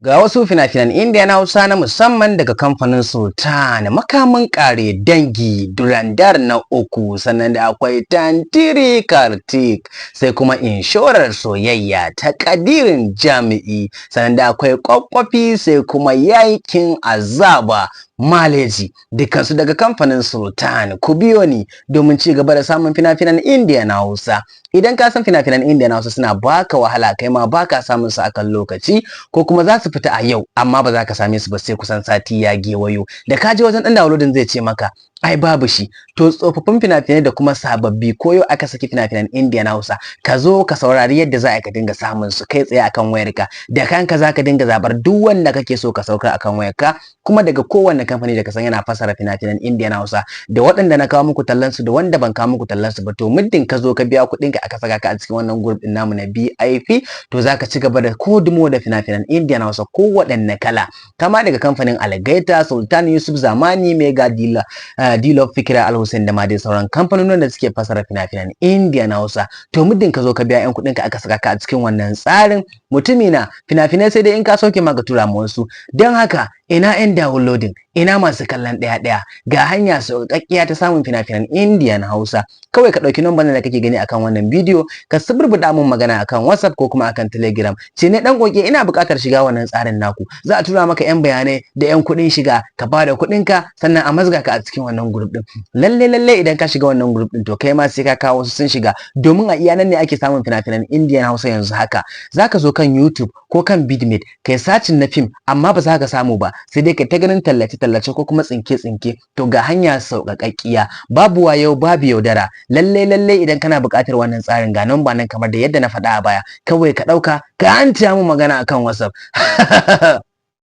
Ga wasu fina-finan Indiya na Hausa na musamman daga kamfanin Sultan, makamin kare dangi, durandar na uku, sannan da akwai Tantiri Karthik, sai kuma Inshorar Soyayya ta Kadirin Jami'i, sannan da akwai Kwakwafi, sai kuma Yakin Azaba Maleji, dukansu daga kamfanin Sultan. Ku biyo ni domin ci gaba da samun fina-finan Indiya na Hausa. Idan ka san fina-finan Indiya na Hausa suna baka wahala, kai ma baka samun su akan lokaci, ko kuma za su fita a yau amma ba za ka same su ba sai kusan sati ya gewayo, da ka je wajen dan downloading zai ce maka ai babu shi. To tsofaffin fina-finai da kuma sababbi ko yau aka saki fina-finan Indiya na Hausa, ka zo ka saurari yadda za ka dinga samun su kai tsaye akan wayarka, da kanka za ka dinga zabar duk wanda kake so ka sauka akan wayarka, kuma daga kowanne kamfani da ka san yana fassara fina-finan Indiya na Hausa, da waɗanda na kawo muku tallan su da wanda ban kawo muku tallan su ba. To muddin ka zo ka biya kuɗin ka aka saka ka a cikin wannan group din namu na BIP, to zaka ci gaba da kodumo da fina-finan Indiya na Hausa ko waɗanne kala, kama daga kamfanin Algaita, Sultan, Yusuf Zamani, Mega Dealer, Dilop, Fikira, Al-Hussein da ma dai sauran kamfanonin da suke fassara fina-finan Indiya na Hausa. To muddin ka zo ka biya 'yan kuɗin ka aka saka ka a cikin wannan tsarin, mutumina, fina-finai sai dai in ka sauke ma ka tura mu wasu. Don haka ina 'yan downloading, ina masu kallon ɗaya-ɗaya, ga hanya sauƙaƙƙiya ta samun fina-finan Indiya na Hausa. Kawai ka ɗauki number da kake gani akan wannan bidiyo, ka suburbuɗa mun magana akan WhatsApp ko kuma akan Telegram. Ce ne ɗan ƙoƙi, ina buƙatar shiga wannan tsarin naku. Za a tura maka 'yan bayanai da 'yan kuɗin shiga, ka bada kuɗinka sannan a mazga ka a cikin wannan group ɗin. Lalle idan ka shiga wannan group ɗin to kai ma sai ka kawo wasu sun shiga, domin a iya nan ne ake samun fina-finan Indiya na Hausa yanzu haka. Za ka zo kan YouTube ko kan Bidmate kai sacin na fim, amma ba za ka samu ba, sai dai ka ta ganin tallace-tallace ko kuma tsinke-tsinke. To ga hanya sauƙaƙƙiya, babu wayo babu yaudara. Lalle idan kana buƙatar wannan tsarin, ga number nan kamar da yadda na faɗa a baya, kawai ka ɗauka ka anta mu magana akan WhatsApp.